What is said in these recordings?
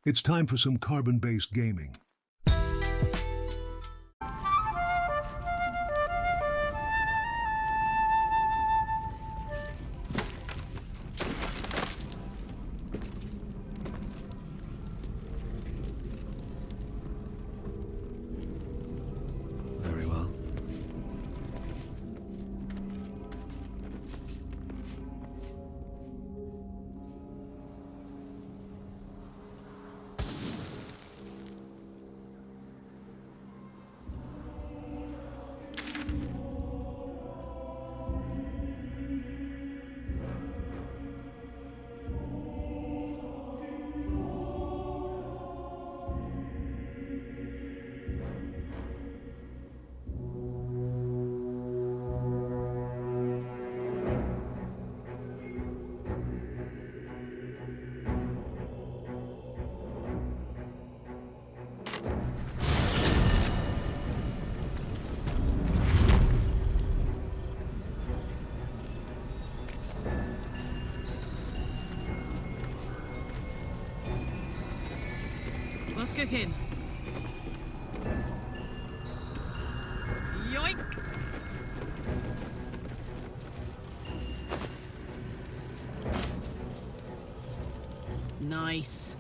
It's time for some carbon-based gaming. Very well. What's cooking? Yoink! Nice.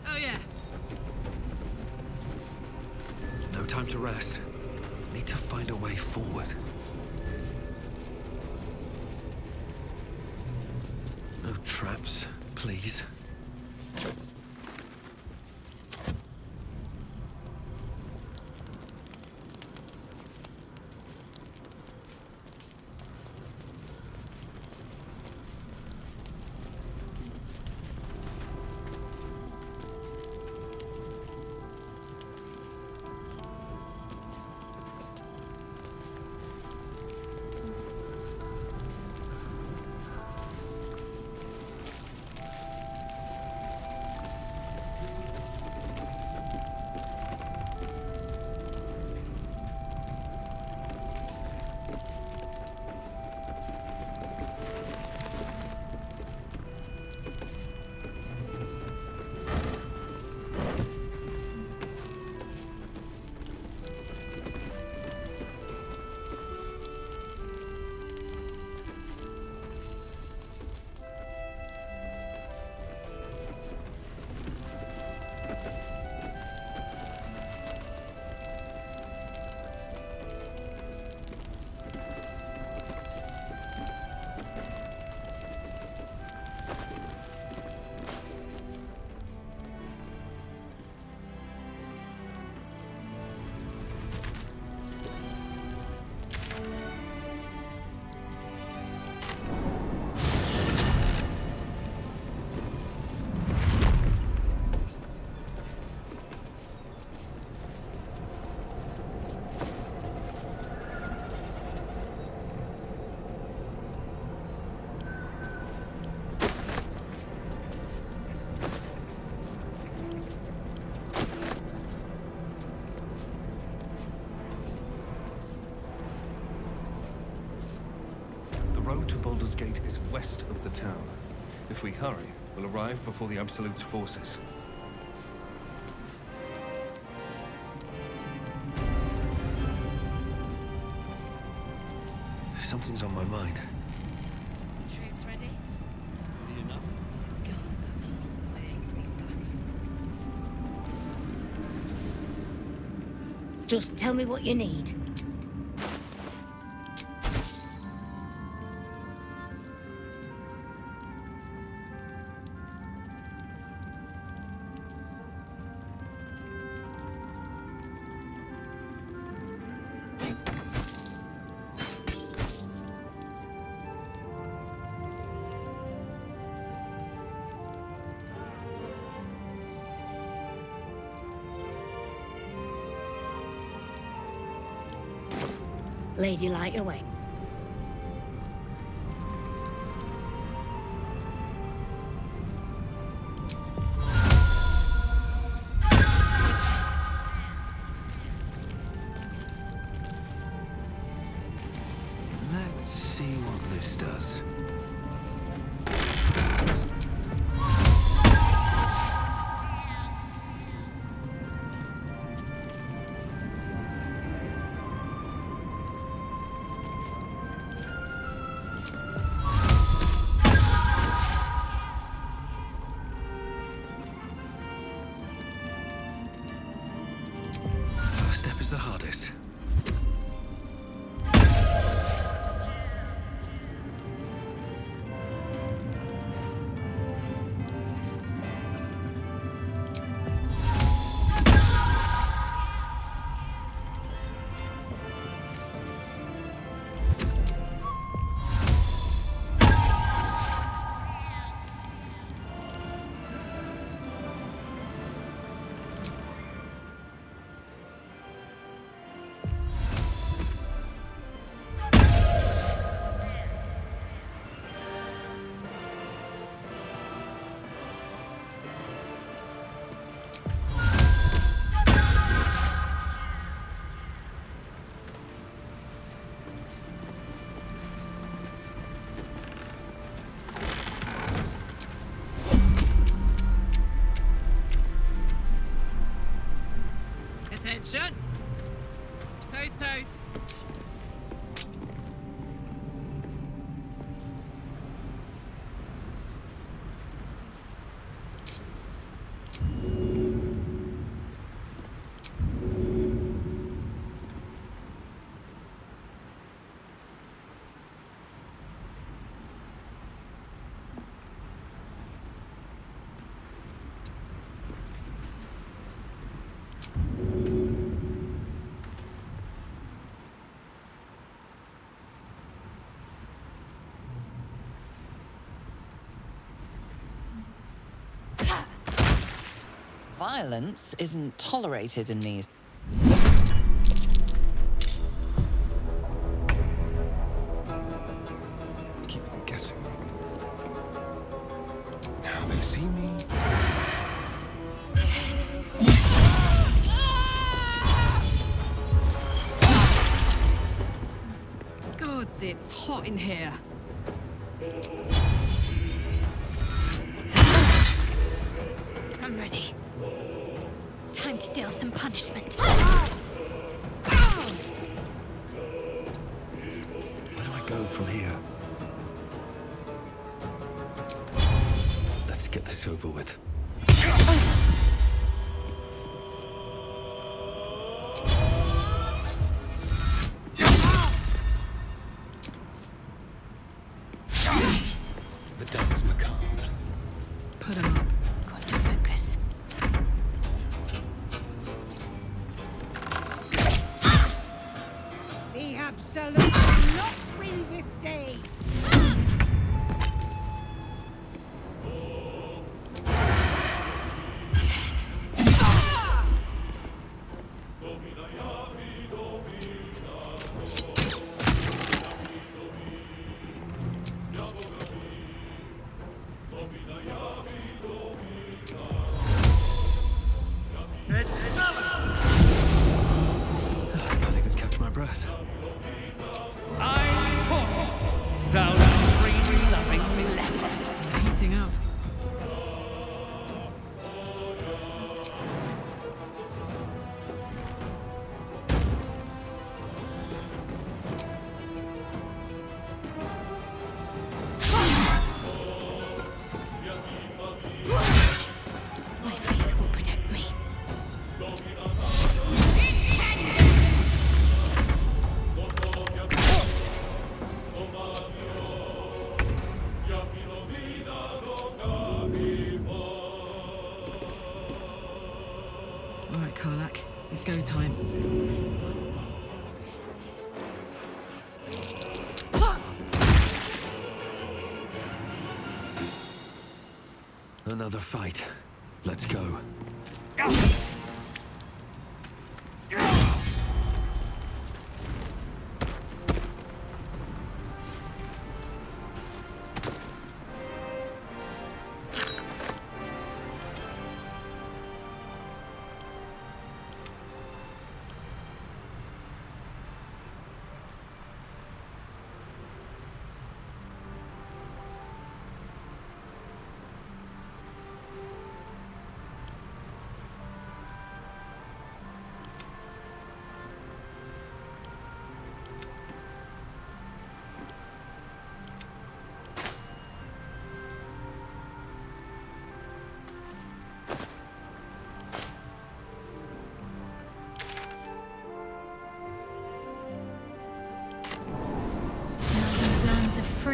Oh yeah. No time to rest. Need to find a way forward. No traps, please. The road to Baldur's Gate is west of the town. If we hurry, we'll arrive before the Absolute's forces. Something's on my mind. Troops ready? Ready enough? Gods, I'm waiting to be back. Just tell me what you need. Lady, light your way. see what this does. First step is the hardest. Attention! Toes, toes. Violence isn't tolerated in these. Keep them guessing. Now they see me. Gods, it's hot in here. I'm ready. Time to deal some punishment. Where do I go from here? Let's get this over with. The dance macabre. Put 'em up. Got to focus. He absolutely not win this day. I can't even catch my breath. I'm Torval, thou tree-loving leper. Heating up. My faith will protect me. All right, Karlak. It's go time. Another fight. Let's go.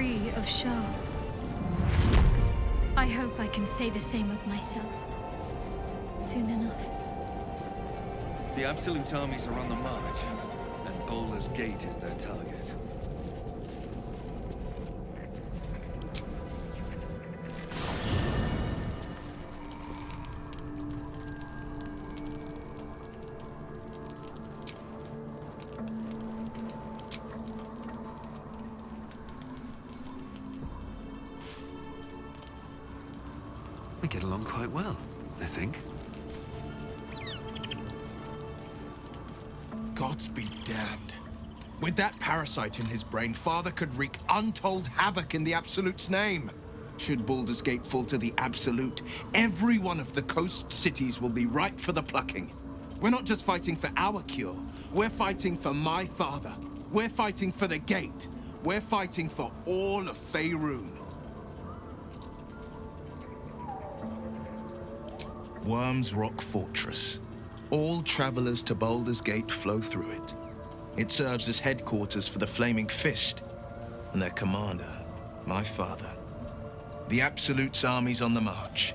free of Shah. I hope I can say the same of myself. Soon enough. The Absolute armies are on the march, and Baldur's Gate is their target. We get along quite well, I think. Gods be damned. With that parasite in his brain, Father could wreak untold havoc in the Absolute's name. Should Baldur's Gate fall to the Absolute, every one of the coast cities will be ripe for the plucking. We're not just fighting for our cure, we're fighting for my father. We're fighting for the Gate. We're fighting for all of Faerun. Worm's Rock Fortress. All travelers to Baldur's Gate flow through it. It serves as headquarters for the Flaming Fist, and their commander, my father. The Absolute's army's on the march.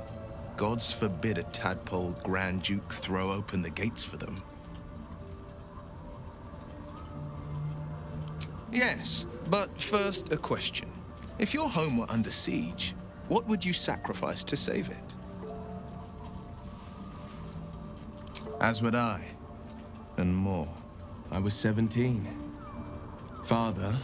Gods forbid a tadpoled Grand Duke throw open the gates for them. Yes, but first a question. If your home were under siege, what would you sacrifice to save it? As would I, and more. I was 17. Father,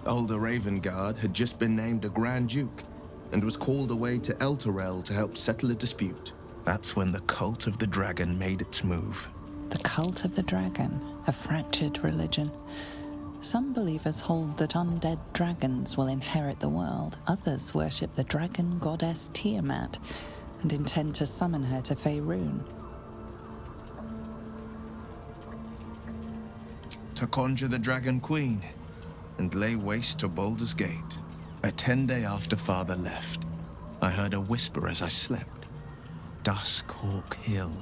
older Ravengard, had just been named a Grand Duke and was called away to Elturel to help settle a dispute. That's when the Cult of the Dragon made its move. The Cult of the Dragon, a fractured religion. Some believers hold that undead dragons will inherit the world. Others worship the dragon goddess Tiamat and intend to summon her to Faerun. To conjure the Dragon Queen and lay waste to Baldur's Gate. A 10-day after Father left, I heard a whisper as I slept. Duskhawk Hill.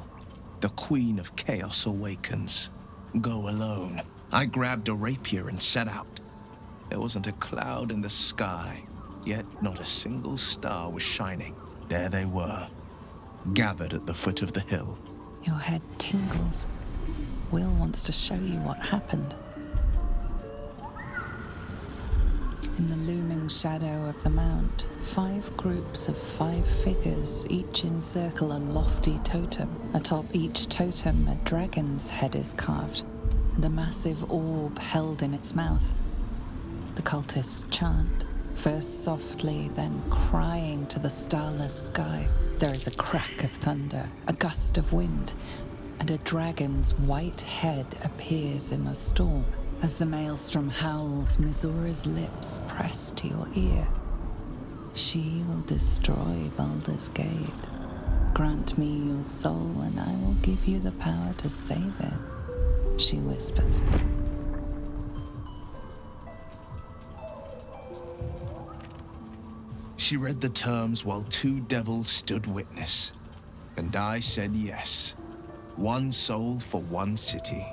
The Queen of Chaos awakens. Go alone. I grabbed a rapier and set out. There wasn't a cloud in the sky, yet not a single star was shining. There they were, gathered at the foot of the hill. Your head tingles. Will wants to show you what happened. In the looming shadow of the mount, 5 groups of 5 figures each encircle a lofty totem. Atop each totem, a dragon's head is carved, and a massive orb held in its mouth. The cultists chant, first softly, then crying to the starless sky. There is a crack of thunder, a gust of wind, and a dragon's white head appears in the storm. As the maelstrom howls, Mizura's lips press to your ear. She will destroy Baldur's Gate. Grant me your soul, and I will give you the power to save it, she whispers. She read the terms while 2 devils stood witness, and I said yes. 1 soul for 1 city.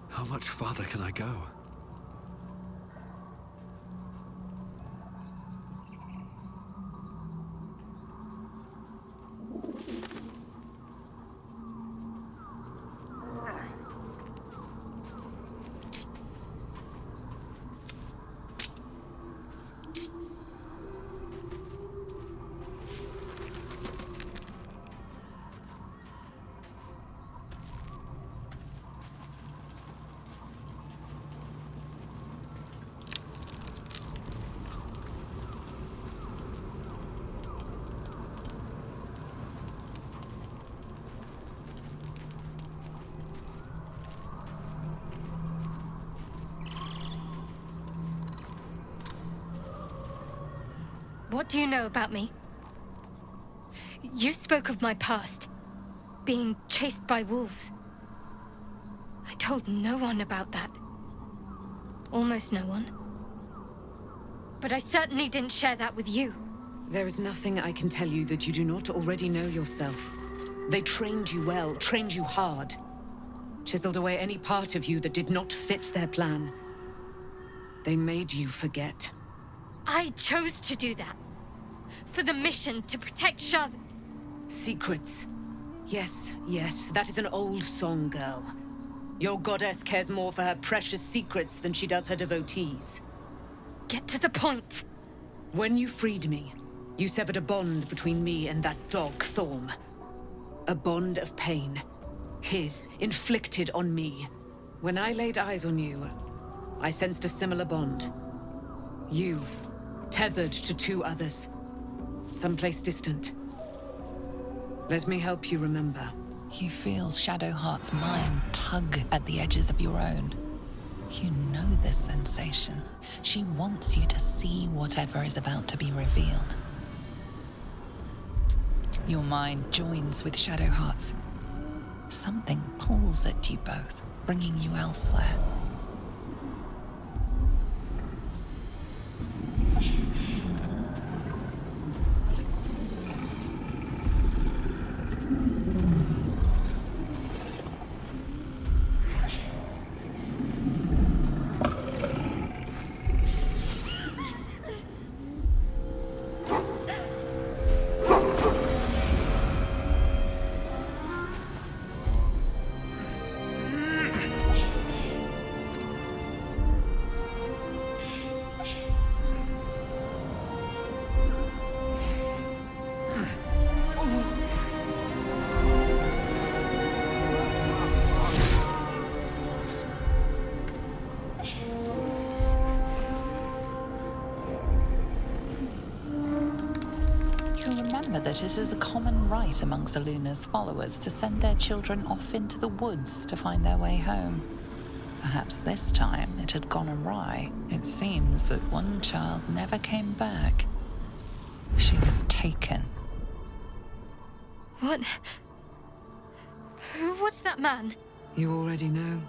How much farther can I go? What do you know about me? You spoke of my past, being chased by wolves. I told no one about that. Almost no one. But I certainly didn't share that with you. There is nothing I can tell you that you do not already know yourself. They trained you well, trained you hard. Chiseled away any part of you that did not fit their plan. They made you forget. I chose to do that. For the mission to protect Shah's... Secrets. Yes, yes, that is an old song, girl. Your goddess cares more for her precious secrets than she does her devotees. Get to the point. When you freed me, you severed a bond between me and that dog, Thorm. A bond of pain. His, inflicted on me. When I laid eyes on you, I sensed a similar bond. You, tethered to two others. Someplace distant. Let me help you remember. You feel Shadowheart's mind tug at the edges of your own. You know this sensation. She wants you to see whatever is about to be revealed. Your mind joins with Shadowheart's. Something pulls at you both, bringing you elsewhere. That it is a common right among Seluna's followers to send their children off into the woods to find their way home. Perhaps this time it had gone awry. It seems that one child never came back. She was taken. What? Who was that man? You already know.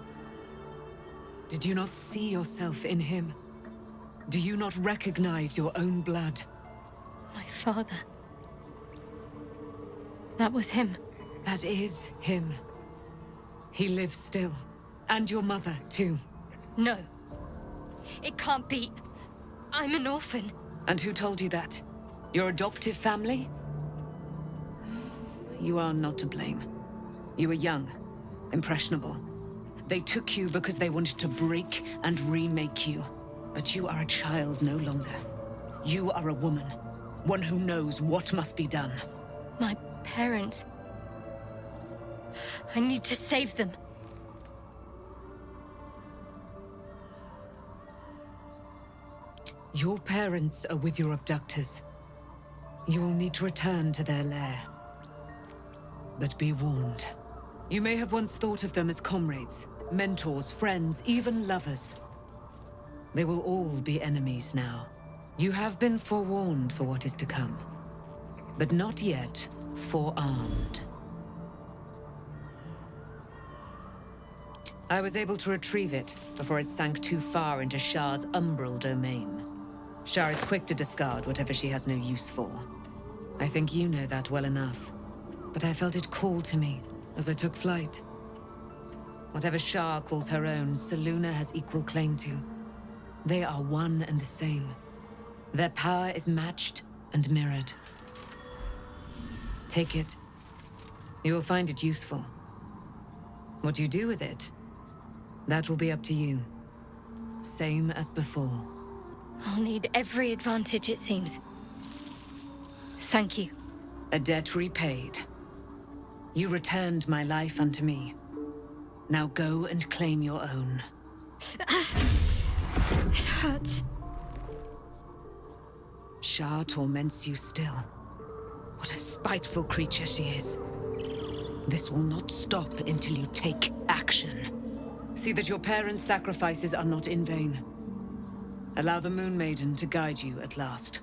Did you not see yourself in him? Do you not recognize your own blood? My father. That was him. That is him. He lives still. And your mother, too. No. It can't be. I'm an orphan. And who told you that? Your adoptive family? You are not to blame. You were young, impressionable. They took you because they wanted to break and remake you. But you are a child no longer. You are a woman. One who knows what must be done. My parents. I need to save them. Your parents are with your abductors. You will need to return to their lair. But be warned. You may have once thought of them as comrades, mentors, friends, even lovers. They will all be enemies now. You have been forewarned for what is to come, but not yet forearmed. I was able to retrieve it before it sank too far into Shah's umbral domain. Shah is quick to discard whatever she has no use for. I think you know that well enough. But I felt it call to me as I took flight. Whatever Shah calls her own, Selûne has equal claim to. They are one and the same. Their power is matched and mirrored. Take it. You will find it useful. What you do with it, that will be up to you. Same as before. I'll need every advantage, it seems. Thank you. A debt repaid. You returned my life unto me. Now go and claim your own. It hurts. Shah torments you still. What a spiteful creature she is. This will not stop until you take action. See that your parents' sacrifices are not in vain. Allow the Moon Maiden to guide you at last.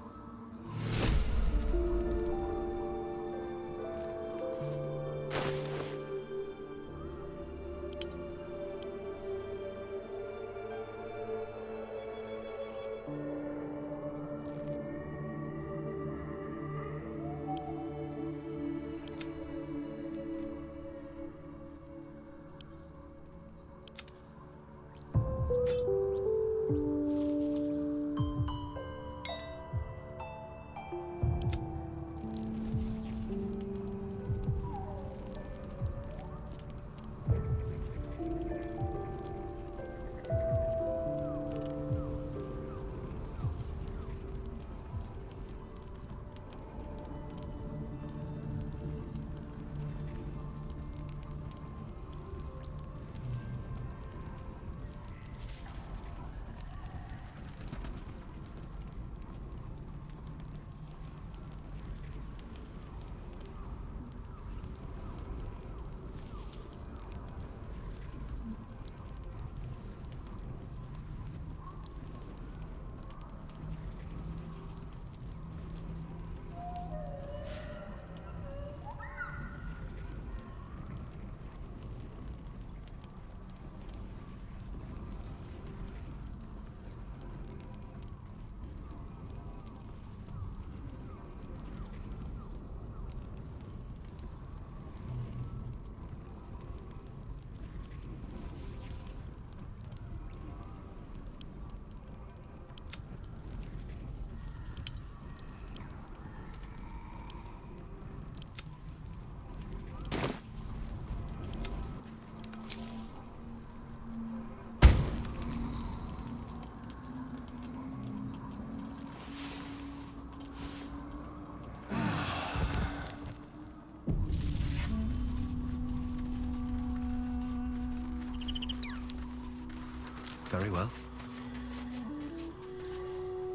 Very well.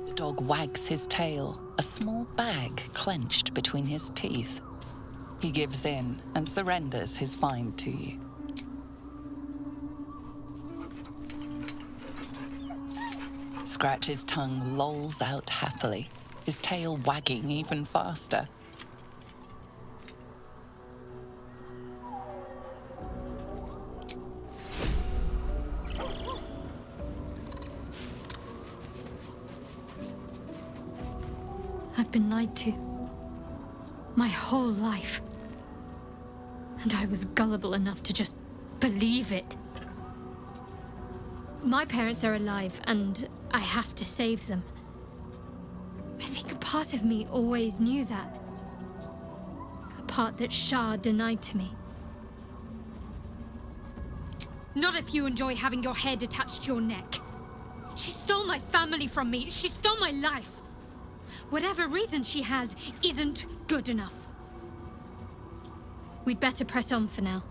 The dog wags his tail, a small bag clenched between his teeth. He gives in and surrenders his find to you. Scratch's tongue lolls out happily, his tail wagging even faster. I've been lied to. My whole life. And I was gullible enough to just believe it. My parents are alive, and I have to save them. I think a part of me always knew that. A part that Shah denied to me. Not if you enjoy having your head attached to your neck. She stole my family from me. She stole my life. Whatever reason she has isn't good enough. We'd better press on for now,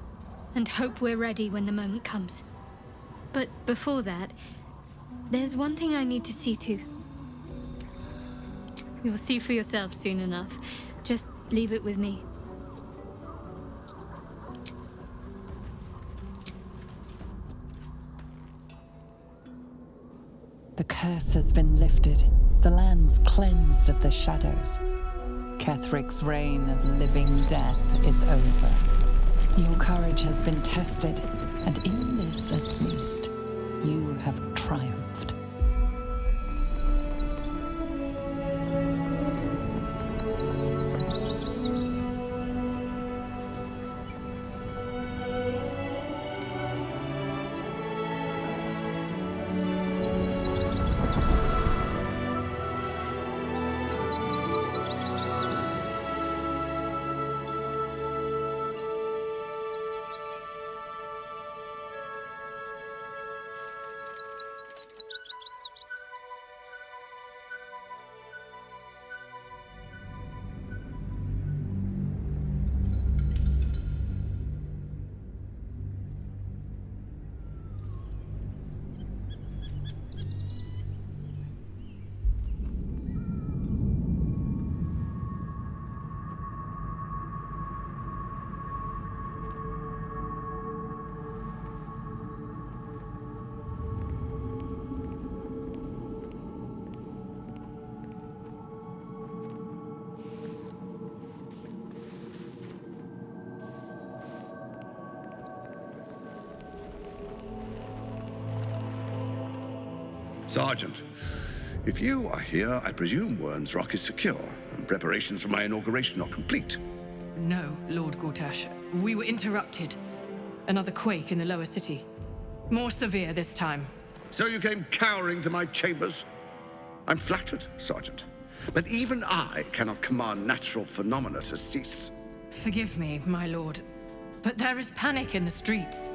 and hope we're ready when the moment comes. But before that, there's one thing I need to see to. You'll see for yourself soon enough. Just leave it with me. The curse has been lifted, the land's cleansed of the shadows. Kethric's reign of living death is over. Your courage has been tested, and in this at least, you have triumphed. Sergeant, if you are here, I presume Wern's Rock is secure, and preparations for my inauguration are complete. No, Lord Gortash. We were interrupted. Another quake in the lower city. More severe this time. So you came cowering to my chambers? I'm flattered, Sergeant. But even I cannot command natural phenomena to cease. Forgive me, my lord, but there is panic in the streets.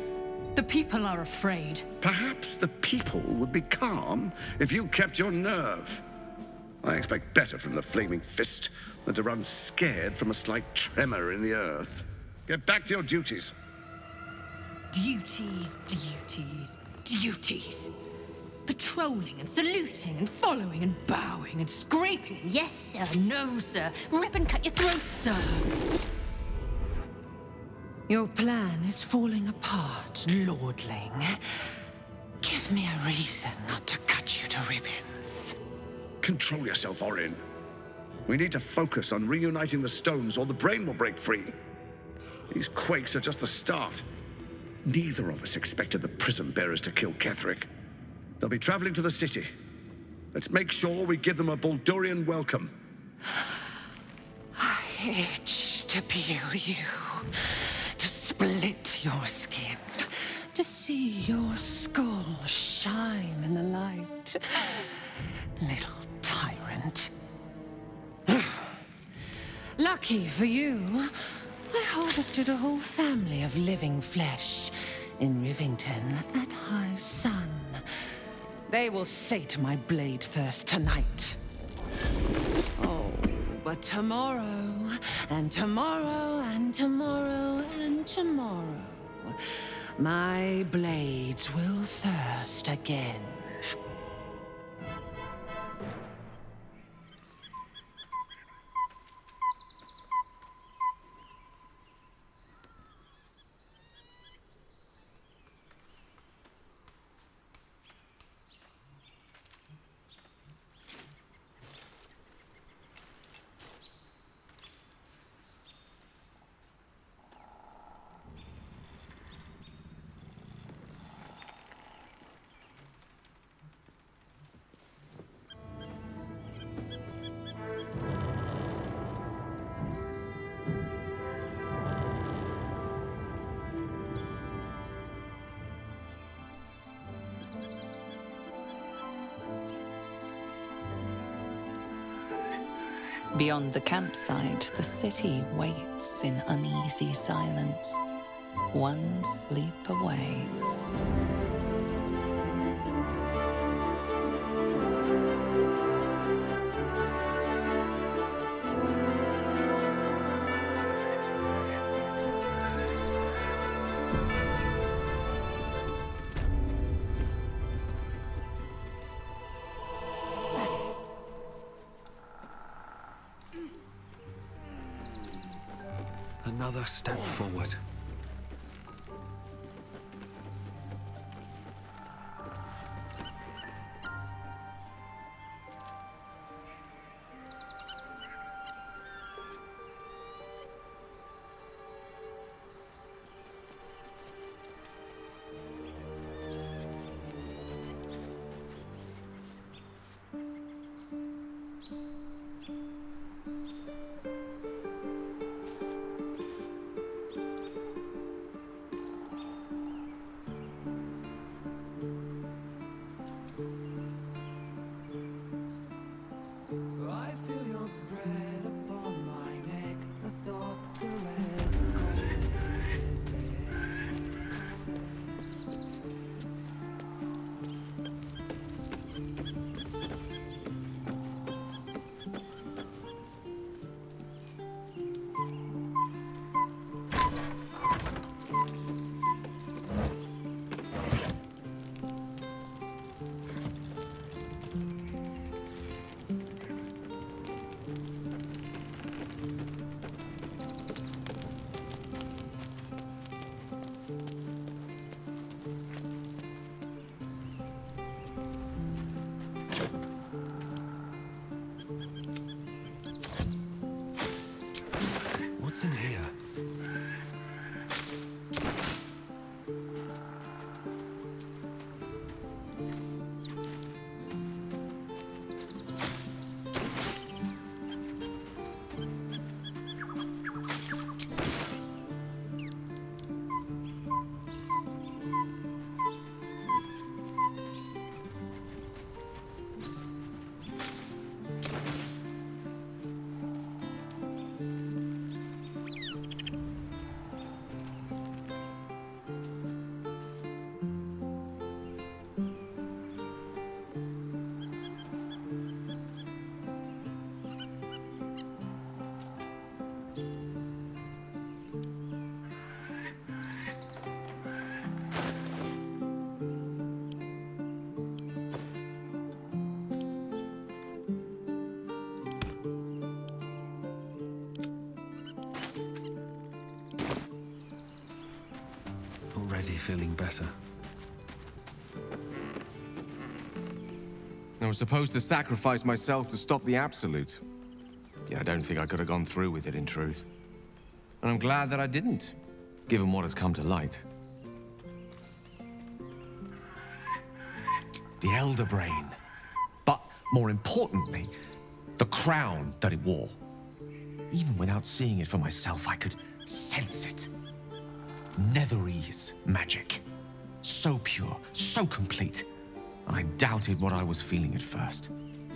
The people are afraid. Perhaps the people would be calm if you kept your nerve. I expect better from the Flaming Fist than to run scared from a slight tremor in the earth. Get back to your duties. Duties, duties, duties. Patrolling and saluting and following and bowing and scraping. Yes, sir. No, sir. Rip and cut your throat, sir. Your plan is falling apart, lordling. Give me a reason not to cut you to ribbons. Control yourself, Orin. We need to focus on reuniting the stones or the brain will break free. These quakes are just the start. Neither of us expected the prison bearers to kill Ketherick. They'll be traveling to the city. Let's make sure we give them a Baldurian welcome. I itch to peel you, to split your skin, to see your skull shine in the light. Little tyrant. Lucky for you, I harvested a whole family of living flesh in Rivington at high sun. They will sate my blade thirst tonight. Oh, but tomorrow, and tomorrow, and tomorrow, and tomorrow, my blades will thirst again. Beyond the campsite, the city waits in uneasy silence, one sleep away. Another step forward. feeling better. I was supposed to sacrifice myself to stop the Absolute. Yet I don't think I could have gone through with it, in truth. And I'm glad that I didn't, given what has come to light. The Elder Brain. But, more importantly, the crown that it wore. Even without seeing it for myself, I could sense it. Netherese magic. So pure, so complete. And I doubted what I was feeling at first.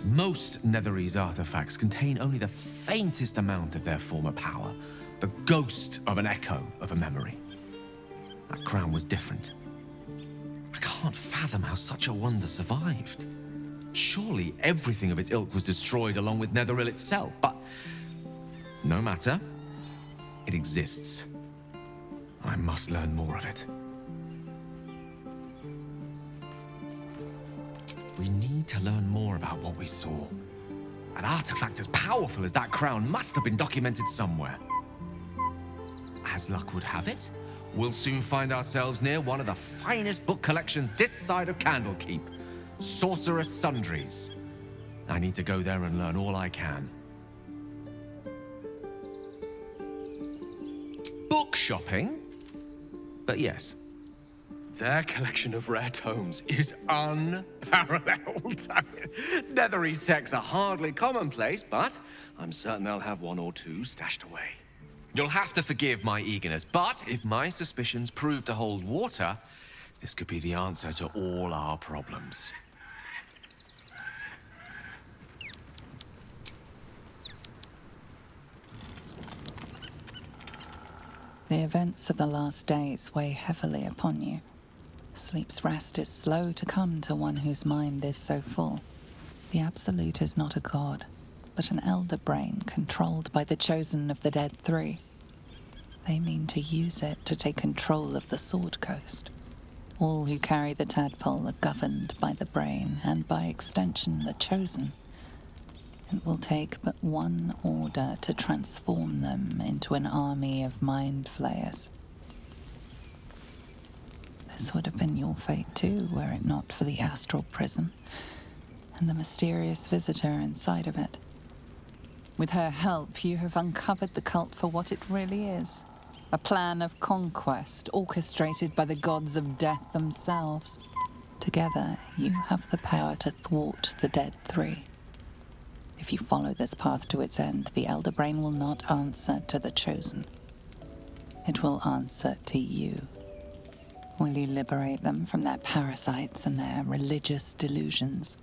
Most Netherese artifacts contain only the faintest amount of their former power. The ghost of an echo of a memory. That crown was different. I can't fathom how such a wonder survived. Surely everything of its ilk was destroyed along with Netheril itself, but no matter. It exists. I must learn more of it. We need to learn more about what we saw. An artifact as powerful as that crown must have been documented somewhere. As luck would have it, we'll soon find ourselves near one of the finest book collections this side of Candlekeep. Sorcerous Sundries. I need to go there and learn all I can. Book shopping? But yes, their collection of rare tomes is unparalleled. I mean, Netherese texts are hardly commonplace, but I'm certain they'll have one or two stashed away. You'll have to forgive my eagerness, but if my suspicions prove to hold water, this could be the answer to all our problems. The events of the last days weigh heavily upon you. Sleep's rest is slow to come to one whose mind is so full. The Absolute is not a god, but an elder brain controlled by the chosen of the Dead Three. They mean to use it to take control of the Sword Coast. All who carry the tadpole are governed by the brain, and by extension the chosen. It will take but one order to transform them into an army of mind flayers. This would have been your fate too, were it not for the astral prison and the mysterious visitor inside of it. With her help, you have uncovered the cult for what it really is. A plan of conquest orchestrated by the gods of death themselves. Together, you have the power to thwart the Dead Three. If you follow this path to its end, the Elder Brain will not answer to the Chosen. It will answer to you. Will you liberate them from their parasites and their religious delusions?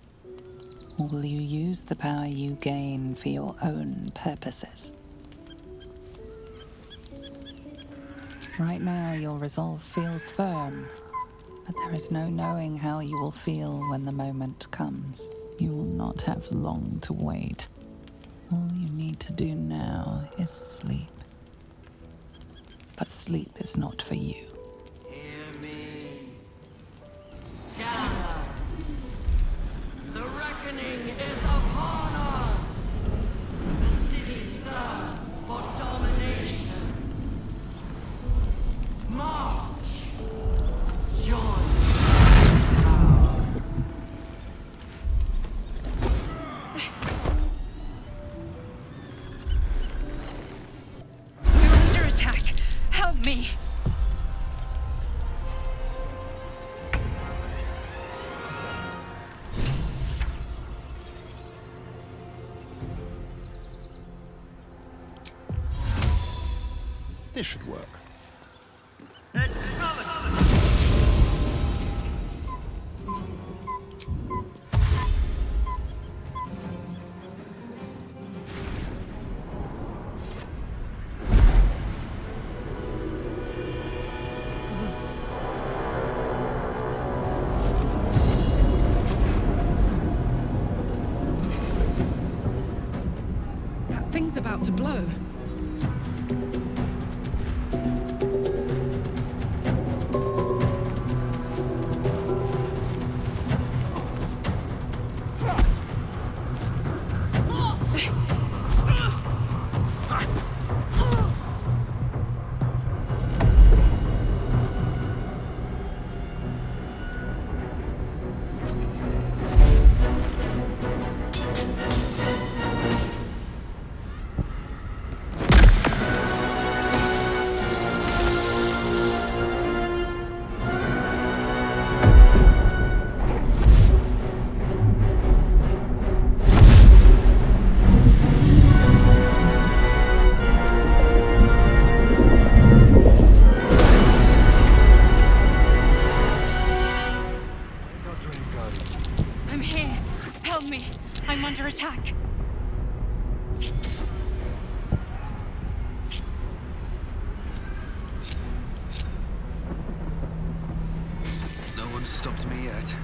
Or will you use the power you gain for your own purposes? Right now, your resolve feels firm, but there is no knowing how you will feel when the moment comes. You will not have long to wait. All you need to do now is sleep. But sleep is not for you. Hear me. Gather. The reckoning is upon us. The city thirsts for domination. March. Join. Me. This should work. Thing's about to blow. Dream Guardian. I'm here. Help me. I'm under attack. No one's stopped me yet.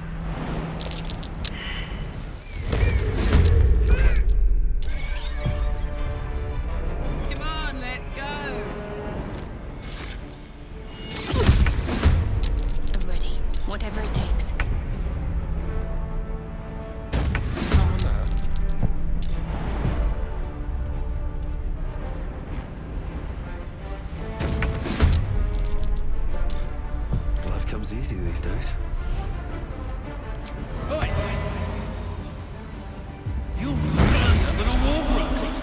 Come on, let's go. I'm ready. Whatever it takes. Someone there? Blood comes easy these days. Oi! You're grander than a war roast!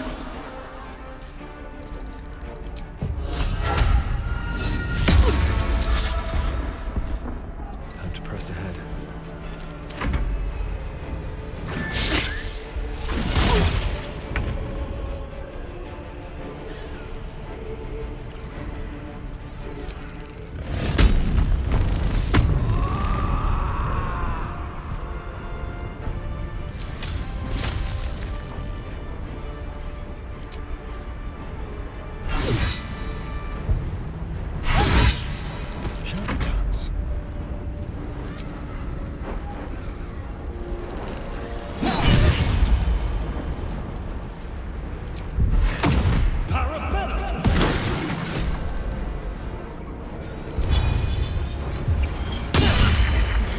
Time to press ahead. Charlatans.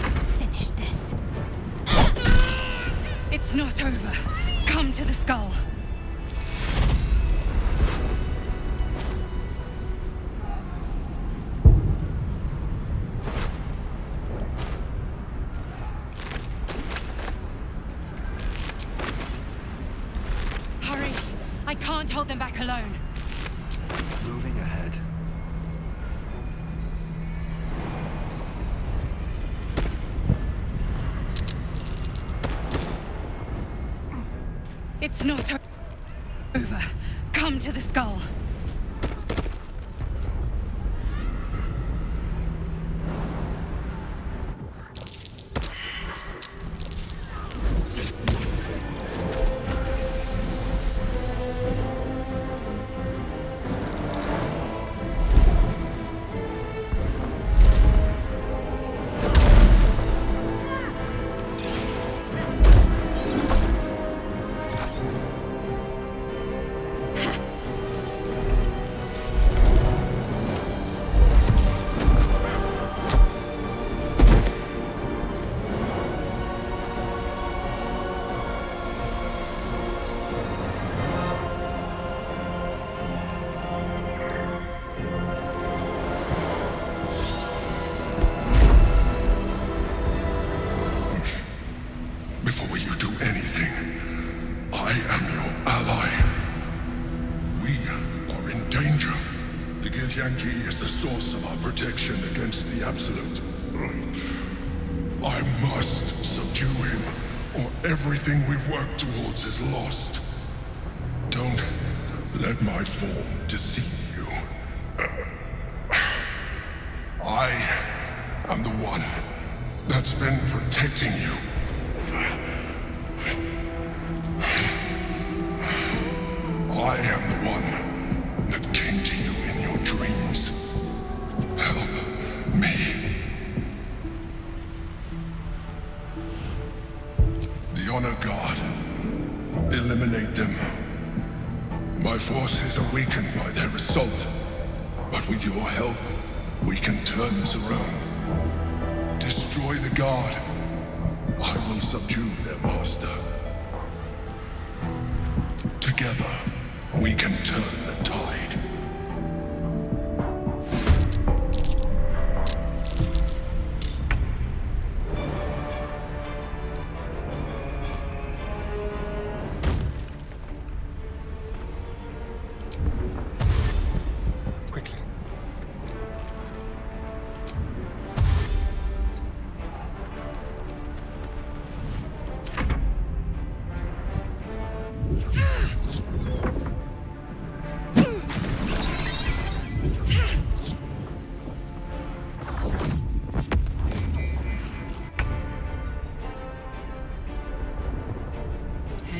Let's finish this. It's not over. Come to the skull. Hurry! I can't hold them back alone. Moving ahead. It's not over. Come to the skull. Before you do anything, I am your ally. We are in danger. The Githyanki is the source of our protection against the Absolute. I must subdue him, or everything we've worked towards is lost. Don't let my form deceive you. I am the one that's been protecting you. I am the one that came to you in your dreams. Help me. The Honor God. Eliminate them. My forces are weakened by their assault, but with your help, we can turn this around. Destroy the Guard. I will subdue their master. Together, we can turn the tide. Quickly.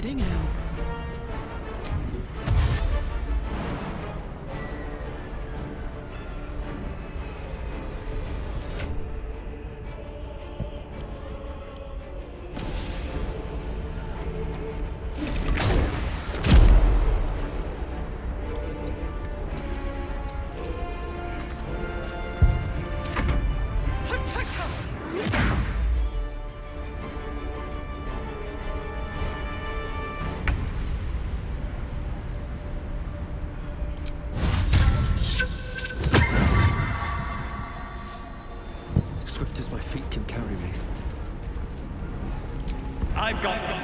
heading out. Swift as my feet can carry me. I've got them.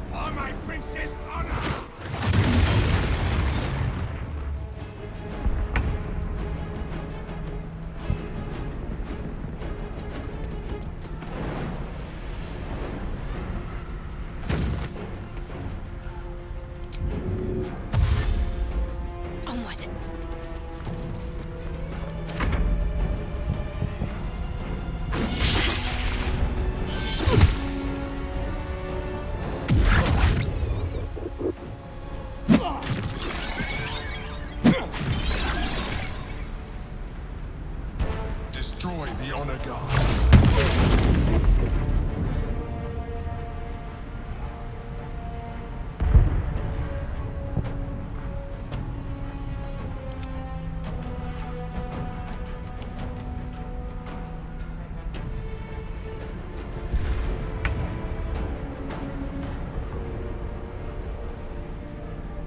For my prince's honor! Onward. Destroy the honor guard.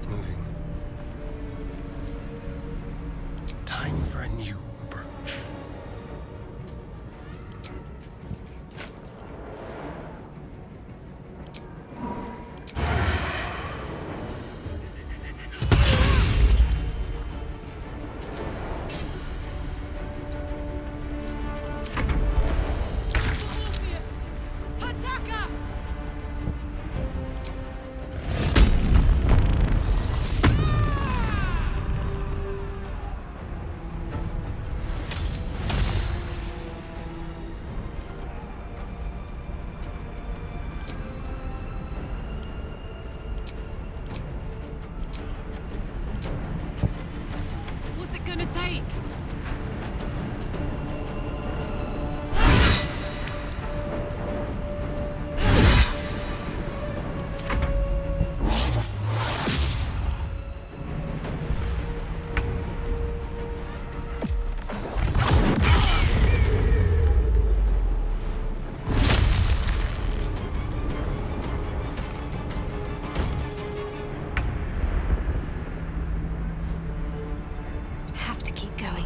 Moving. Time for a new approach. Attacker! What's it gonna take? Have to keep going.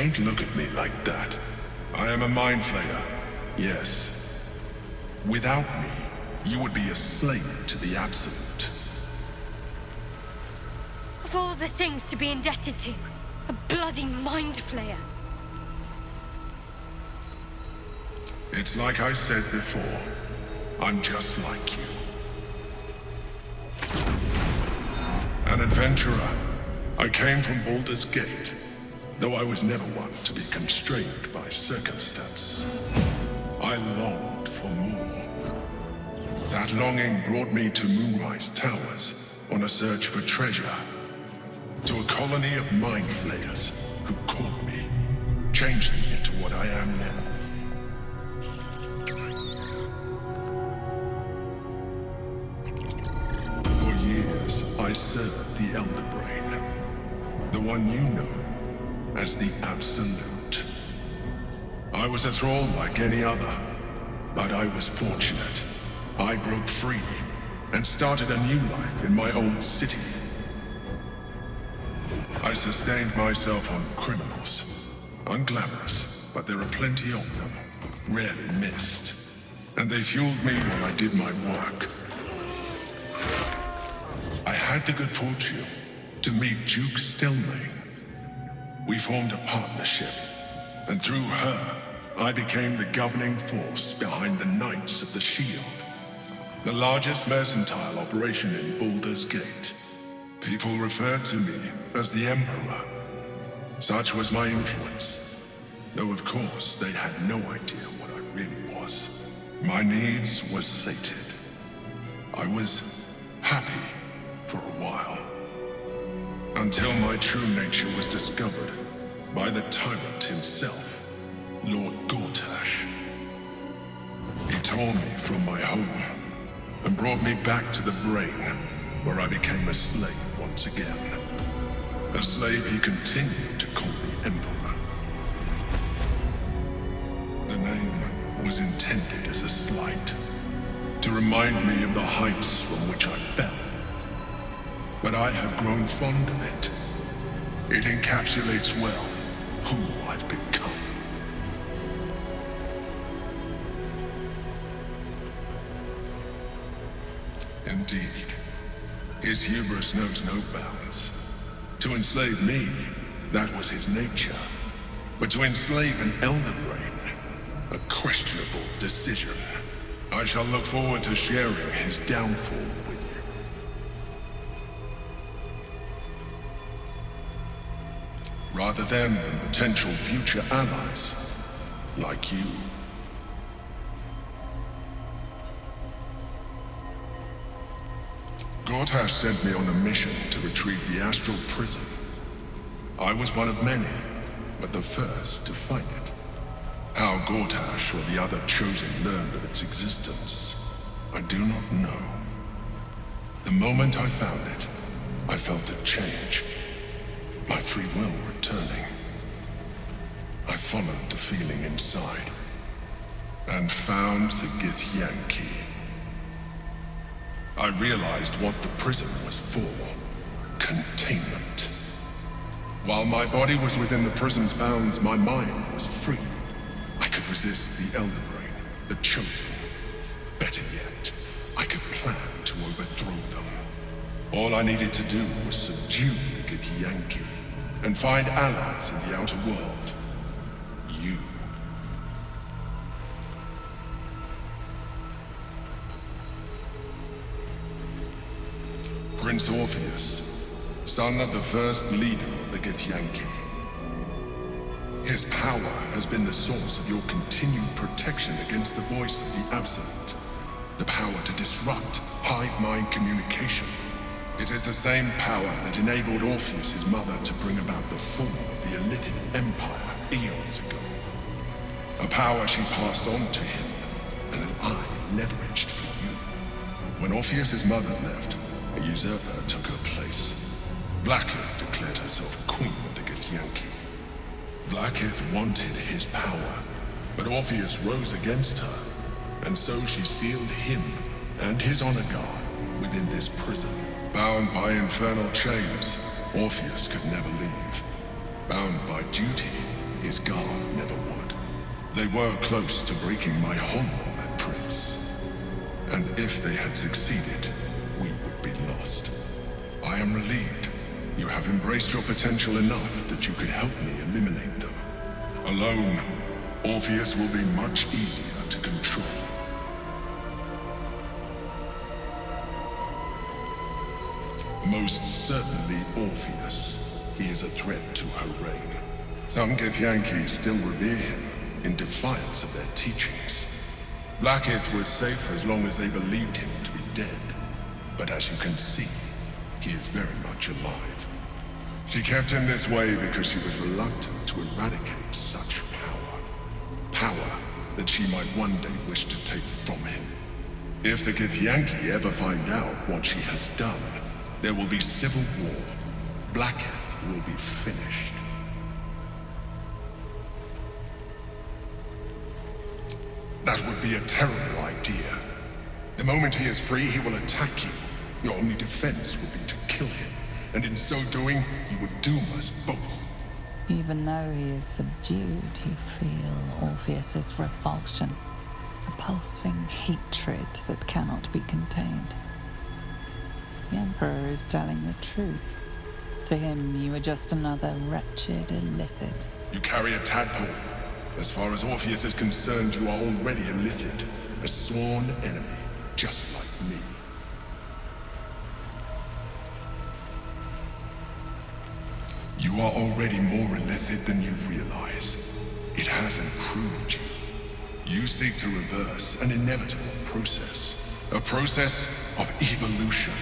Don't look at me like that. I am a mind flayer, yes. Without me, you would be a slave to the Absolute. Of all the things to be indebted to, a bloody mind flayer. It's like I said before, I'm just like you. An adventurer. I came from Baldur's Gate, though I was never one to be constrained by circumstance. I longed for more. That longing brought me to Moonrise Towers on a search for treasure. To a colony of mind flayers who caught me, changed me into what I am now. For years, I served the Elder Brain, the one you know as the Absolute. I was a thrall like any other, but I was fortunate. I broke free and started a new life in my old city. I sustained myself on criminals. Unglamorous, but there are plenty of them. Rarely missed. And they fueled me while I did my work. I had the good fortune to meet Duke Stelmane. We formed a partnership, and through her, I became the governing force behind the Knights of the Shield, the largest mercantile operation in Baldur's Gate. People referred to me as the Emperor. Such was my influence, though of course they had no idea what I really was. My needs were sated. I was happy for a while, until my true nature was discovered by the tyrant himself, Lord Gortash. He tore me from my home and brought me back to the Brain, where I became a slave once again. A slave he continued to call the Emperor. The name was intended as a slight, to remind me of the heights from which I fell. But I have grown fond of it. It encapsulates well who I've become. Indeed, his hubris knows no bounds. To enslave me, that was his nature. But to enslave an Elder Brain, a questionable decision. I shall look forward to sharing his downfall with you. Rather than potential future allies, like you. Gortash sent me on a mission to retrieve the astral prison. I was one of many, but the first to find it. How Gortash or the other chosen learned of its existence, I do not know. The moment I found it, I felt it change. My free will returning. I followed the feeling inside, and found the Githyanki. I realized what the prison was for. Containment. While my body was within the prison's bounds, my mind was free. I could resist the Elder Brain, the Chosen. Better yet, I could plan to overthrow them. All I needed to do was subdue the Githyanki and find allies in the outer world. You. Prince Orpheus, son of the first leader of the Githyanki. His power has been the source of your continued protection against the voice of the Absolute. The power to disrupt hive mind communication. It is the same power that enabled Orpheus' mother to bring about the fall of the Elithian Empire eons ago. A power she passed on to him, and that I leveraged for you. When Orpheus' mother left, a usurper took her place. Vlaakith declared herself queen of the Githyanki. Vlaakith wanted his power, but Orpheus rose against her, and so she sealed him and his honor guard within this prison. Bound by infernal chains, Orpheus could never leave. Bound by duty, his guard never would. They were close to breaking my honor, that prince. And if they had succeeded, we would be lost. I am relieved. You have embraced your potential enough that you could help me eliminate them. Alone, Orpheus will be much easier to control. Most certainly Orpheus. He is a threat to her reign. Some Githyanki still revere him in defiance of their teachings. Blackith was safe as long as they believed him to be dead. But as you can see, he is very much alive. She kept him this way because she was reluctant to eradicate such power. Power that she might one day wish to take from him. If the Githyanki ever find out what she has done, there will be civil war. Blackith will be finished. That would be a terrible idea. The moment he is free, he will attack you. Your only defense will be to kill him. And in so doing, he would doom us both. Even though he is subdued, you feel Orpheus's revulsion, a pulsing hatred that cannot be contained. The Emperor is telling the truth. To him, you are just another wretched illithid. You carry a tadpole. As far as Orpheus is concerned, you are already a illithid, a sworn enemy, just like me. You are already more illithid than you realize. It has improved you. You seek to reverse an inevitable process. A process of evolution.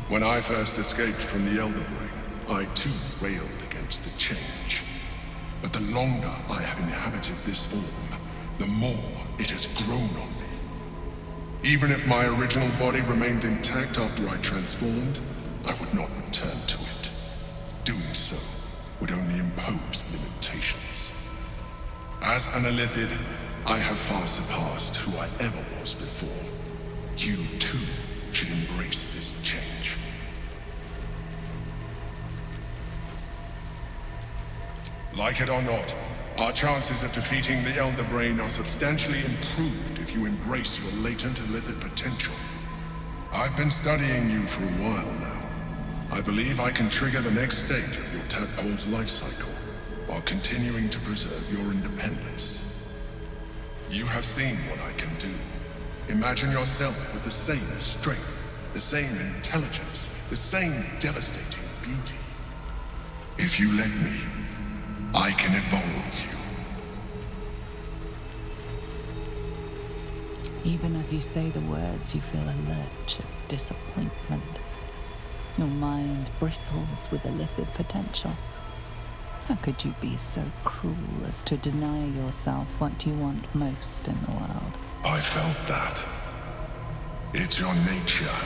When I first escaped from the Elder Brain, I too railed against the change. But the longer I have inhabited this form, the more it has grown on me. Even if my original body remained intact after I transformed, I would not return to it. Doing so would only impose limitations. As an illithid, I have far surpassed who I ever was before. You too should embrace this change. Like it or not, our chances of defeating the Elder Brain are substantially improved if you embrace your latent illithid potential. I've been studying you for a while now. I believe I can trigger the next stage of your tadpole's life cycle, while continuing to preserve your independence. You have seen what I can do. Imagine yourself with the same strength, the same intelligence, the same devastating beauty. If you let me, I can evolve you. Even as you say the words, you feel a lurch of disappointment. Your mind bristles with illithid potential. How could you be so cruel as to deny yourself what you want most in the world? I felt that. It's your nature.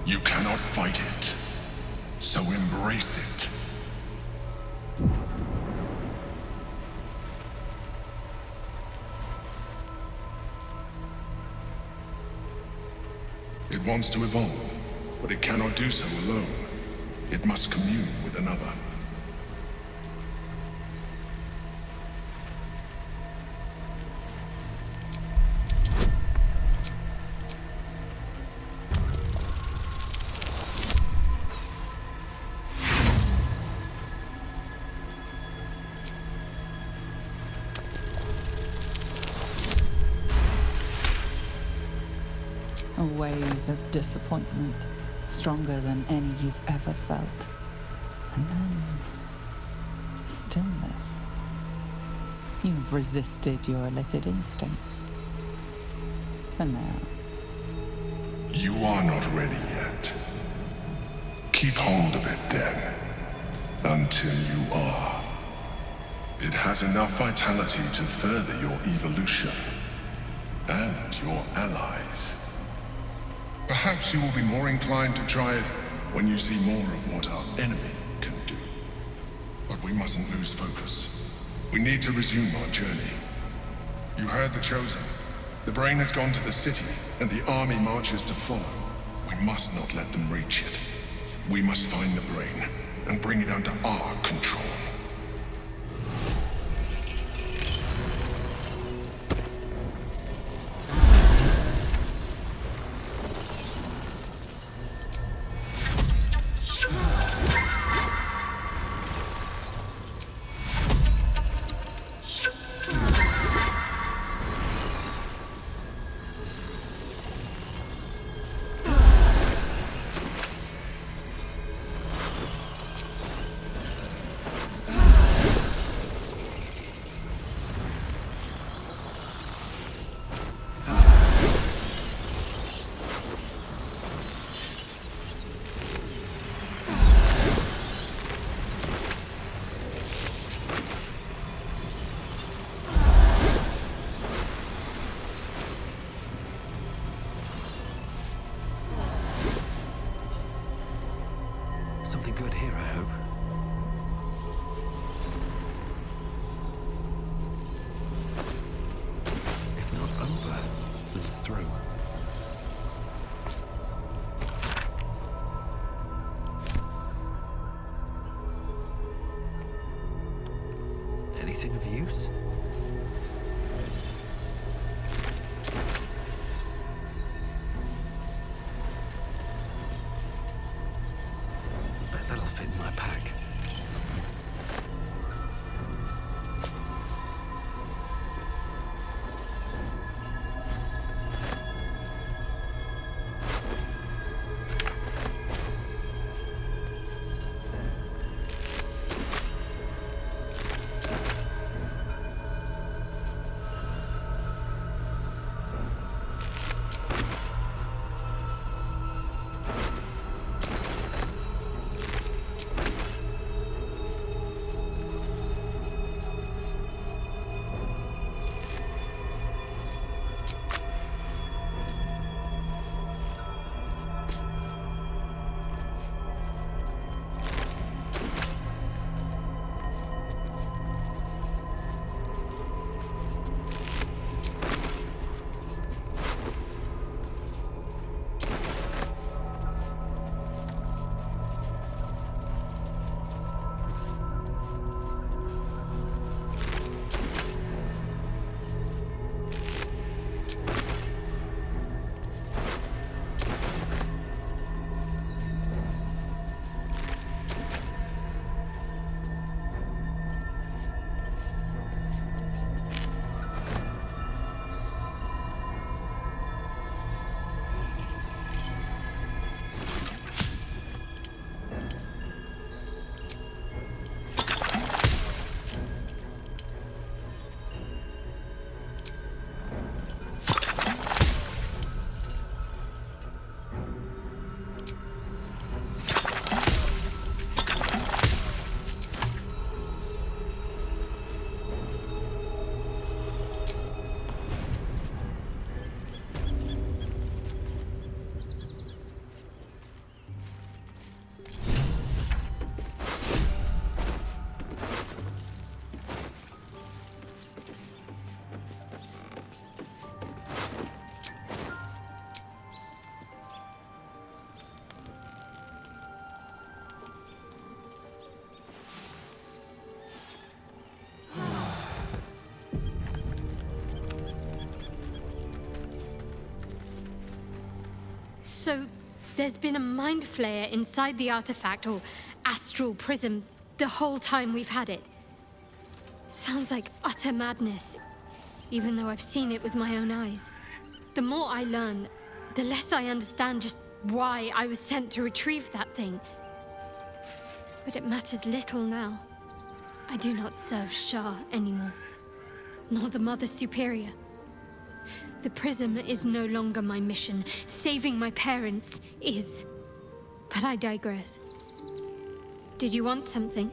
You cannot fight it. So embrace it. It wants to evolve, but it cannot do so alone. It must commune with another. A wave of disappointment, stronger than any you've ever felt. And then, stillness. You've resisted your illithid instincts. For now. You are not ready yet. Keep hold of it then, until you are. It has enough vitality to further your evolution, and your allies. Perhaps you will be more inclined to try it when you see more of what our enemy can do. But we mustn't lose focus. We need to resume our journey. You heard the Chosen. The Brain has gone to the city, and the army marches to follow. We must not let them reach it. We must find the Brain, and bring it under our control. Something good here, I hope. If not over, then through. Anything of use? Bet that'll fit in my pack. So, there's been a mind flayer inside the artifact, or astral prism, the whole time we've had it. Sounds like utter madness, even though I've seen it with my own eyes. The more I learn, the less I understand just why I was sent to retrieve that thing. But it matters little now. I do not serve Shah anymore, nor the Mother Superior. The prism is no longer my mission. Saving my parents is. But I digress. Did you want something?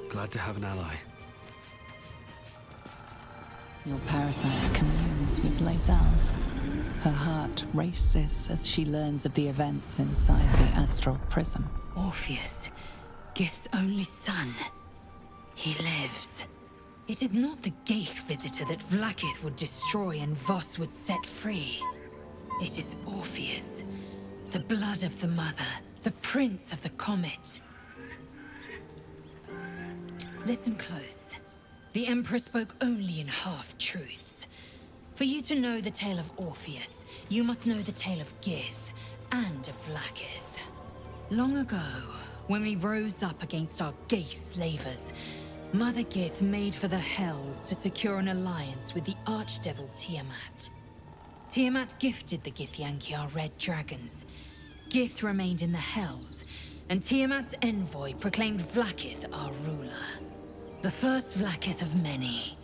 Glad to have an ally. Your parasite communes with Lae'zel's. Her heart races as she learns of the events inside the astral prism. Orpheus, Gith's only son. He lives. It is not the Geich visitor that Vlaakith would destroy and Voss would set free. It is Orpheus, the blood of the mother, the prince of the comet. Listen close. The Emperor spoke only in half-truths. For you to know the tale of Orpheus, you must know the tale of Gith and of Vlaakith. Long ago, when we rose up against our Geich slavers, Mother Gith made for the Hells to secure an alliance with the archdevil Tiamat. Tiamat gifted the Githyanki our red dragons. Gith remained in the Hells, and Tiamat's envoy proclaimed Vlaakith our ruler. The first Vlaakith of many.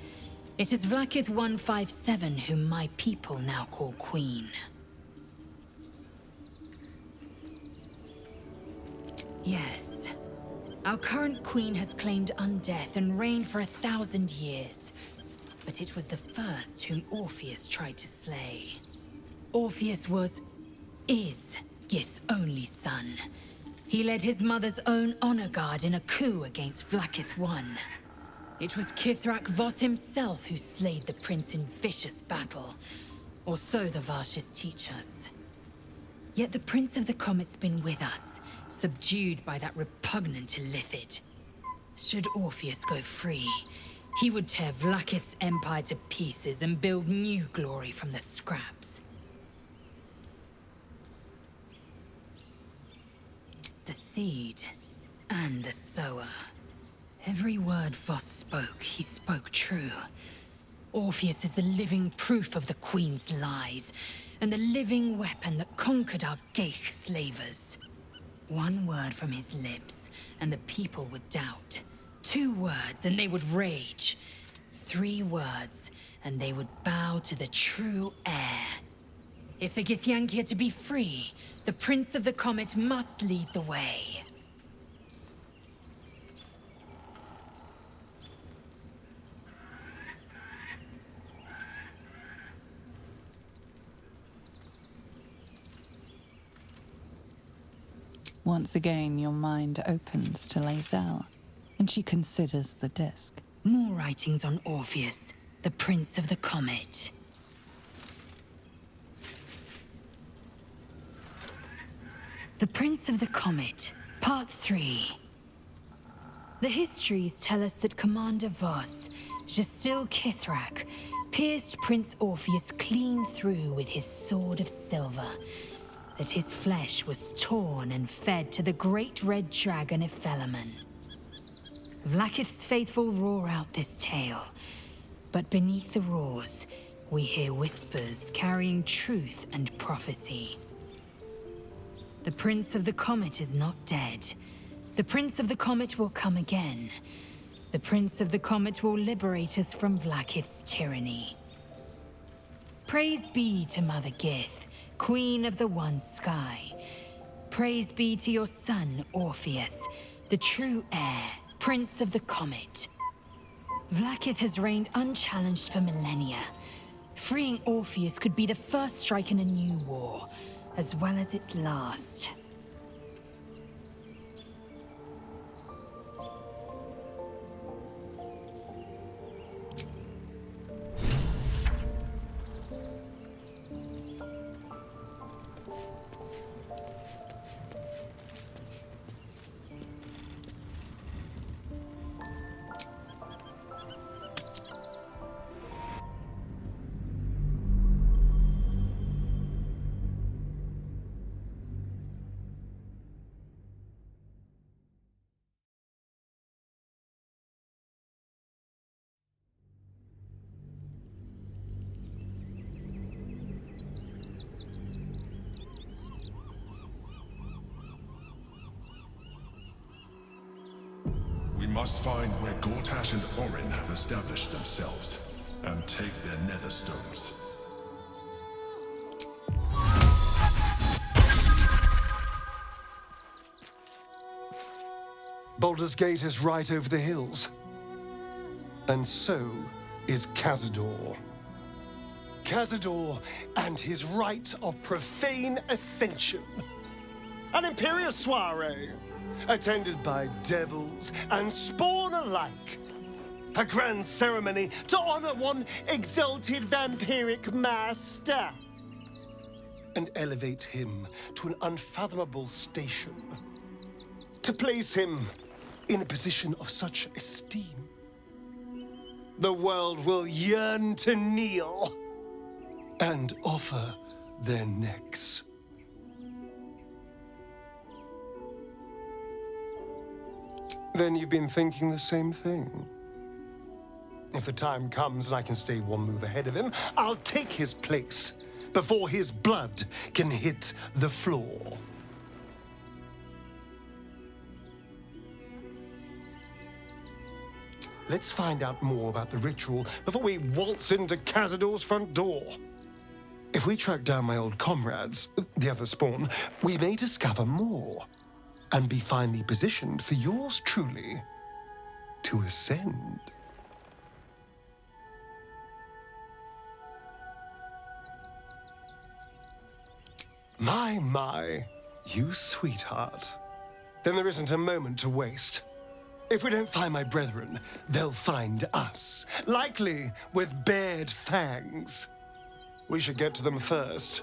It is Vlaakith 157 whom my people now call Queen. Yes. Our current queen has claimed undeath and reigned for 1,000 years. But it was the first whom Orpheus tried to slay. Orpheus was is Gith's only son. He led his mother's own honor guard in a coup against Vlaakith I. It was Kithrak Voss himself who slayed the prince in vicious battle, or so the Varshas teach us. Yet the Prince of the Comet's been with us, subdued by that repugnant Illithid. Should Orpheus go free, he would tear Vlaakith's empire to pieces and build new glory from the scraps. The seed and the sower. Every word Voss spoke, he spoke true. Orpheus is the living proof of the Queen's lies, and the living weapon that conquered our Geich slavers. One word from his lips, and the people would doubt. 2 words, and they would rage. 3 words, and they would bow to the true heir. If the Githyanki are to be free, the Prince of the Comet must lead the way. Once again, your mind opens to Lae'zel, and she considers the disc. More writings on Orpheus, the Prince of the Comet. The Prince of the Comet, Part 3. The histories tell us that Commander Voss, Gestil Kithrak, pierced Prince Orpheus clean through with his sword of silver, that his flesh was torn and fed to the great red dragon Ephelemon. Vlaakith's faithful roar out this tale, but beneath the roars, we hear whispers carrying truth and prophecy. The Prince of the Comet is not dead. The Prince of the Comet will come again. The Prince of the Comet will liberate us from Vlaakith's tyranny. Praise be to Mother Gith, Queen of the One Sky. Praise be to your son, Orpheus, the true heir, Prince of the Comet. Vlaakith has reigned unchallenged for millennia. Freeing Orpheus could be the first strike in a new war, as well as its last. We must find where Gortash and Orin have established themselves, and take their nether stones. Baldur's Gate is right over the hills. And so is Cazador. Cazador and his rite of profane ascension. An imperial soiree, attended by devils and spawn alike. A grand ceremony to honor one exalted vampiric master. And elevate him to an unfathomable station. To place him in a position of such esteem, the world will yearn to kneel and offer their necks. Then you've been thinking the same thing. If the time comes and I can stay one move ahead of him, I'll take his place before his blood can hit the floor. Let's find out more about the ritual before we waltz into Cazador's front door. If we track down my old comrades, the other spawn, we may discover more and be finally positioned for yours truly to ascend. My, you sweetheart. Then there isn't a moment to waste. If we don't find my brethren, they'll find us, likely with bared fangs. We should get to them first.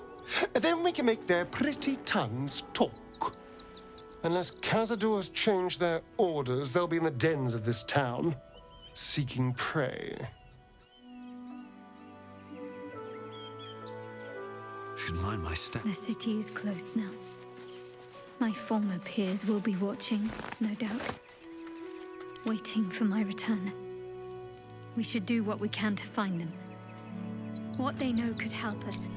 Then we can make their pretty tongues talk. Unless Cazadors change their orders, they'll be in the dens of this town, seeking prey. Should mind my step. The city is close now. My former peers will be watching, no doubt. Waiting for my return. We should do what we can to find them. What they know could help us.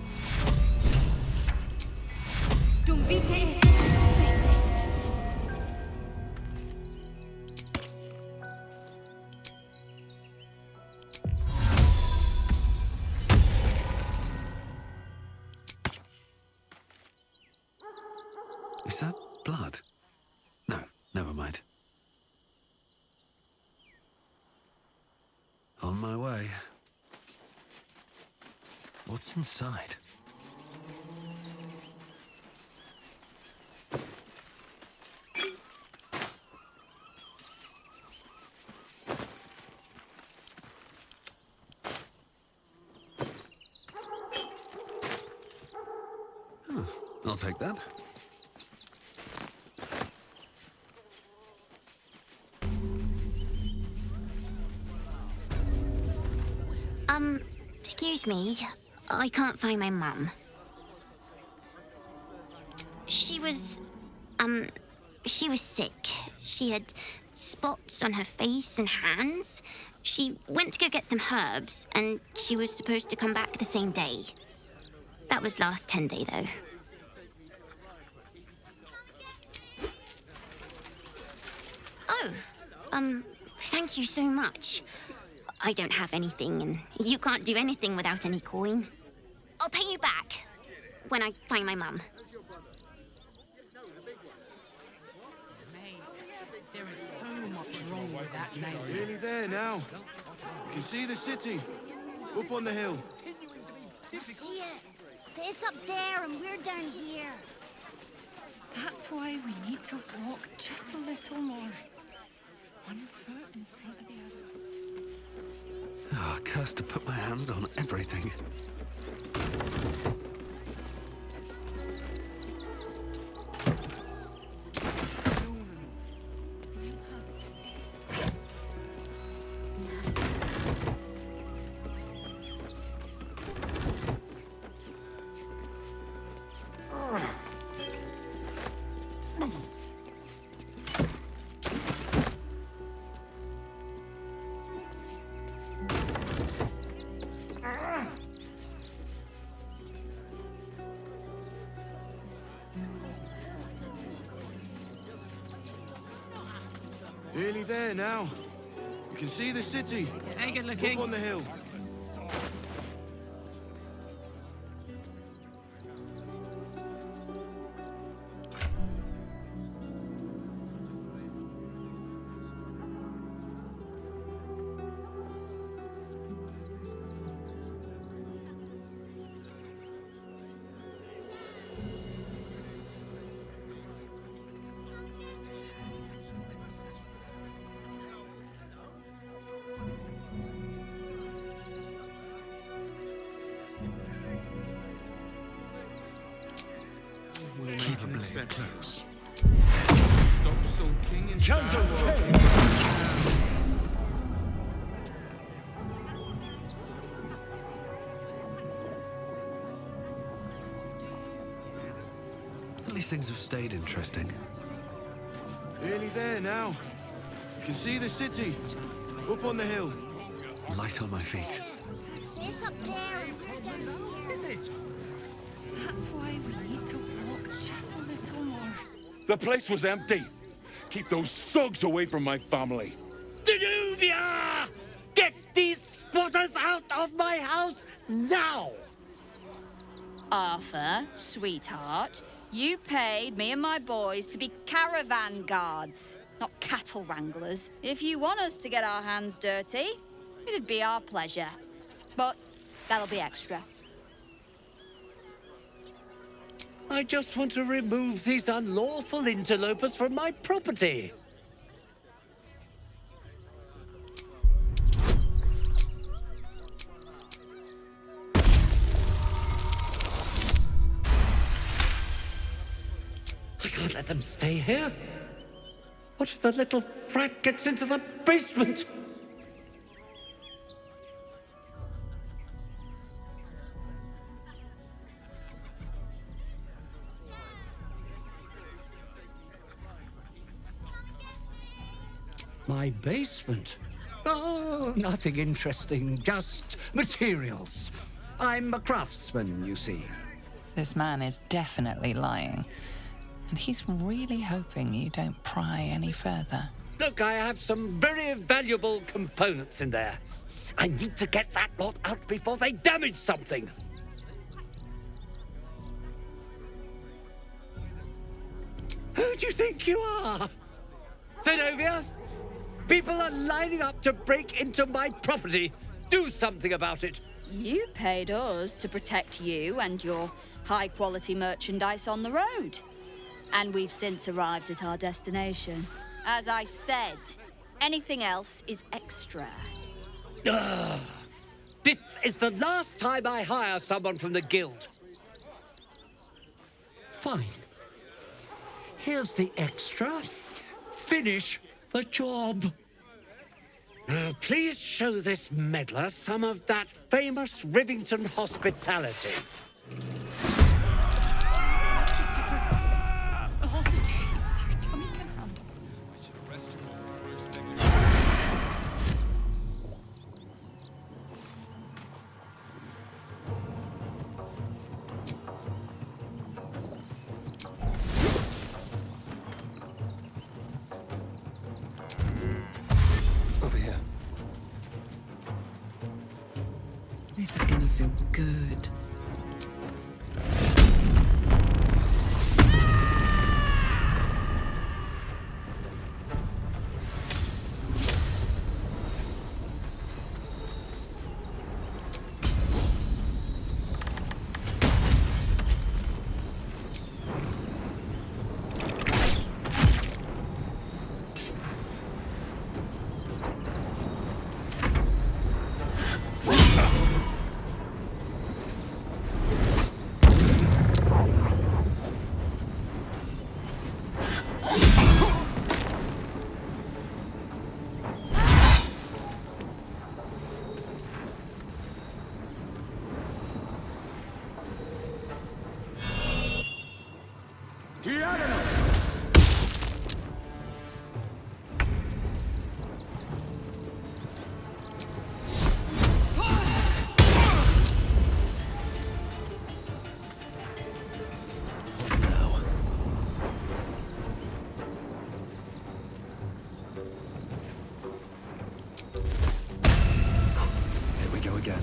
Dum vitae est spes est. Is that blood? No, never mind. On my way. What's inside? I'll take that. Excuse me. I can't find my mum. She was sick. She had spots on her face and hands. She went to go get some herbs, and she was supposed to come back the same day. That was last 10 day, though. Oh, thank you so much. I don't have anything, and you can't do anything without any coin. I'll pay you back when I find my mum. There is so much wrong with that name. Nearly there now. You can see the city. Up on the hill. I see it. But it's up there, and we're down here. That's why we need to walk just a little more. One foot in front of the other. Ah, cursed to put my hands on everything. Nearly there now. You can see the city. Hey, good looking. Up on the hill. Keep a blade close. Stop sulking and At least things have stayed interesting. Nearly there now. You can see the city. Up on the hill. Light on my feet. It's up there, and we're down here. Is it? That's why we need to walk just a little more. The place was empty. Keep those thugs away from my family. Danuvia! Get these squatters out of my house now! Arthur, sweetheart, you paid me and my boys to be caravan guards, not cattle wranglers. If you want us to get our hands dirty, it'd be our pleasure. But that'll be extra. I just want to remove these unlawful interlopers from my property. I can't let them stay here. What if the little brat gets into the basement? My basement? Oh, nothing interesting, just materials. I'm a craftsman, you see. This man is definitely lying. And he's really hoping you don't pry any further. Look, I have some very valuable components in there. I need to get that lot out before they damage something. Who do you think you are? Zenobia? People are lining up to break into my property. Do something about it. You paid us to protect you and your high-quality merchandise on the road. And we've since arrived at our destination. As I said, anything else is extra. Ugh. This is the last time I hire someone from the guild. Fine. Here's the extra. Finish the job. Now, please show this meddler some of that famous Rivington hospitality. Over here. This is gonna feel good. Here we go again.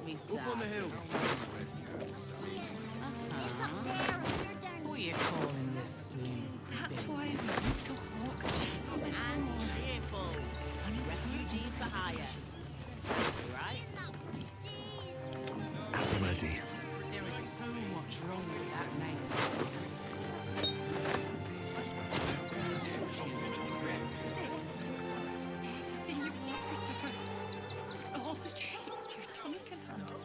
Up on the hill. What are you calling this new That's why we need to walk just a little more. Careful. Refugees for hire. Right? At the ready. There is so much wrong with that name. Everything you want for supper. All the treats your tummy can handle.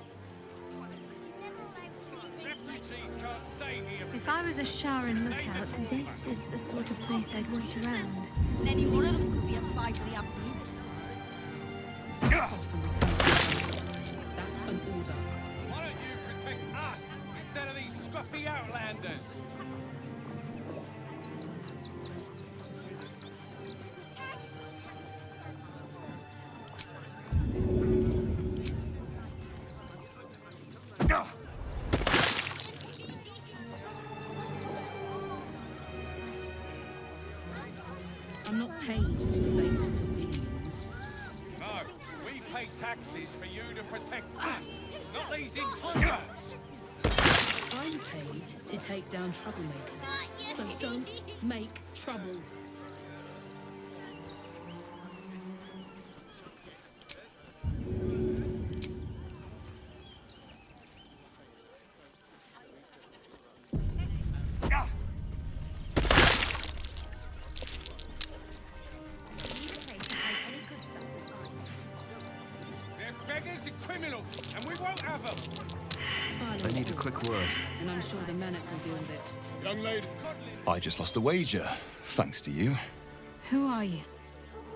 Refugees can't stay here. If I was a Sharon lookout, this is the sort of place I'd wait around. Any one of them could be a spy for the Absolute. That's an order. Why don't you protect us instead of these scruffy outlanders? I'm not paid to debate civilians. No, we pay taxes for you to protect us, not these intruders. I'm paid to take down troublemakers, so don't make trouble. They're beggars and criminals, and we won't have them. I need a quick word. And I'm sure the Menach will deal with it. Young lady. I just lost a wager, thanks to you. Who are you?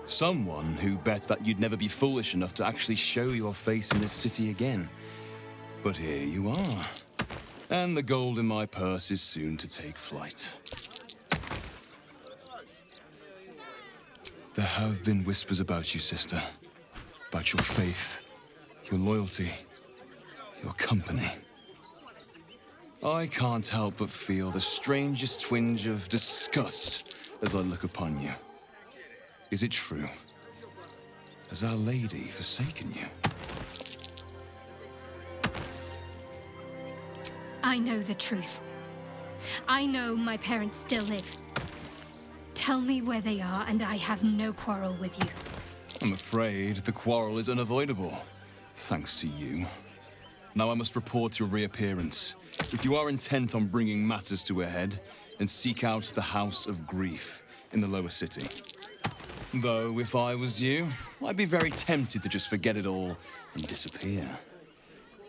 Someone who bet that you'd never be foolish enough to actually show your face in this city again. But here you are. And the gold in my purse is soon to take flight. There have been whispers about you, sister. About your faith, your loyalty, your company. I can't help but feel the strangest twinge of disgust as I look upon you. Is it true? Has Our Lady forsaken you? I know the truth. I know my parents still live. Tell me where they are, and I have no quarrel with you. I'm afraid the quarrel is unavoidable, thanks to you. Now I must report your reappearance. If you are intent on bringing matters to a head, then seek out the House of Grief in the lower city. Though, if I was you, I'd be very tempted to just forget it all and disappear.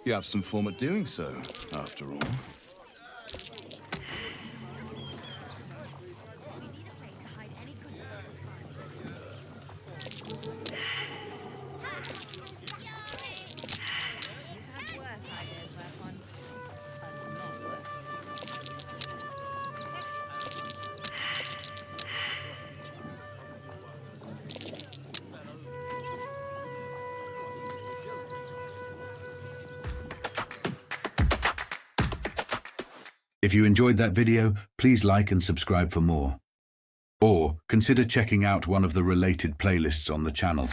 You have some form at doing so, after all. If you enjoyed that video, please like and subscribe for more. Or consider checking out one of the related playlists on the channel.